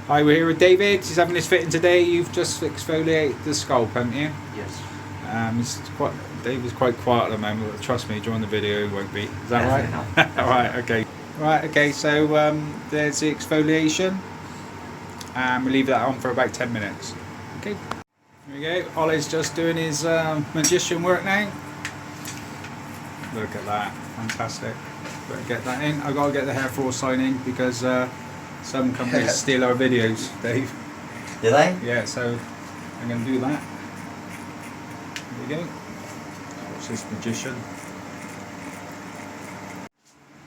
Hi, we're here with David. He's having his fitting today. You've just exfoliated the scalp, haven't you? Yes. David's quite quiet at the moment, but trust me, during the video he won't be. Is that right? No. Alright, okay. Right, okay, so there's the exfoliation. And we'll leave that on for about 10 minutes. Okay. Here we go. Ollie's just doing his magician work now. Look at that. Fantastic. Better get that in. I've got to get the hair fall sign in because some companies steal our videos, Dave. Do they? Yeah, so I'm going to do that. There we go. Watch this magician.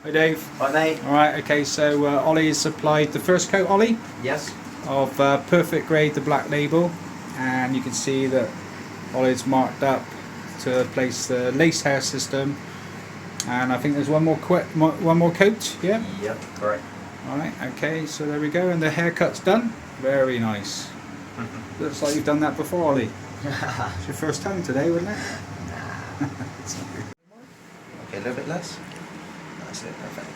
Hi Dave. Hi mate. Alright, okay, so Ollie has supplied the first coat, Ollie, Yes. of Perfect Grade, the black label, and you can see that Ollie's marked up to place the lace hair system, and I think there's one more coat, yeah? Yep, correct. Alright, okay, so there we go, and the haircut's done. Very nice. Looks like you've done that before, Ollie. It's your first time today, wasn't it? Okay, a little bit less. That's it, perfect.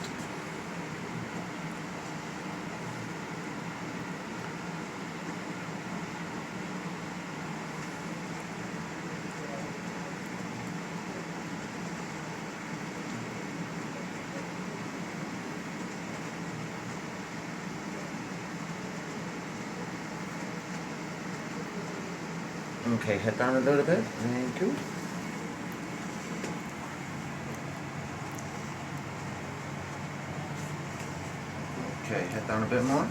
Okay, head down a little bit. Thank you. Okay, head down a bit more.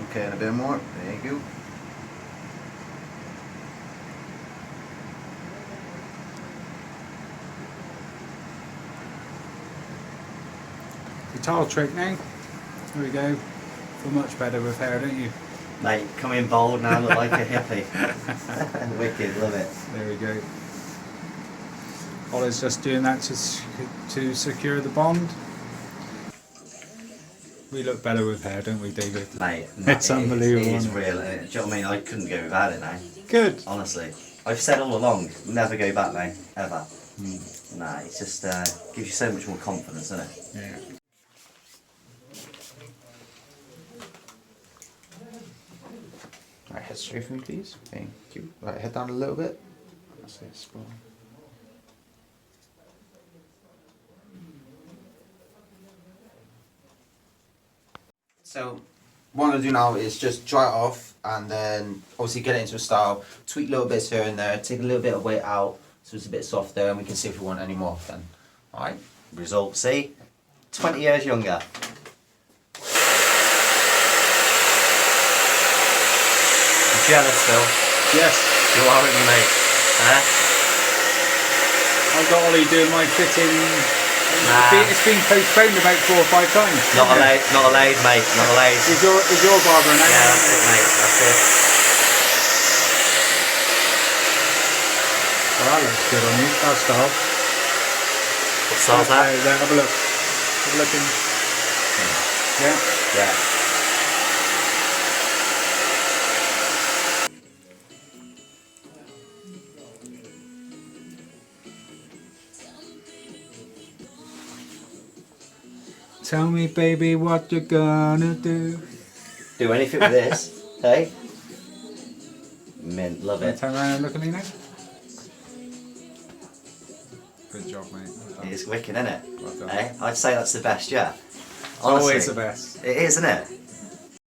Okay, and a bit more. Thank you. The towel trick now. There we go. Feel much better with hair, don't you? Mate, come in bold now, look like a hippie. Wicked, love it. There we go. Ollie's just doing that to secure the bond. We look better with hair, don't we, David? Mate, It's unbelievable. It is isn't it? real. Do you know what I mean? I couldn't go without it now. Good. Honestly. I've said all along, never go back now, ever. Nah, it's just gives you so much more confidence, doesn't it? Yeah. Right, head straight for me, please. Thank you. Right, head down a little bit. That's it, spot on. So, what I'm going to do now is just dry it off and then obviously get it into a style, tweak little bits here and there, take a little bit of weight out so it's a bit softer and we can see if we want any more then. Alright, result, see? 20 years younger. Jealous still? Yes. You are, aren't you, mate? Huh? I've got Ollie doing my fitting. Nah. It's been postponed about 4 or 5 times. Not allowed, mate. Not allowed. Is your barber now? Yeah, that's it, mate. That's it. Oh, that looks good on you. That style. What style's that? There, have a look. Have a look in. Yeah. Yeah. Tell me, baby, what you're gonna do. Do anything with this, hey? Mint, love it. Turn around and look at me now. Good job, mate. Well done. It's wicked, isn't it? Well done. Hey? I'd say that's the best, yeah. Always Honestly. the best. It is, isn't it?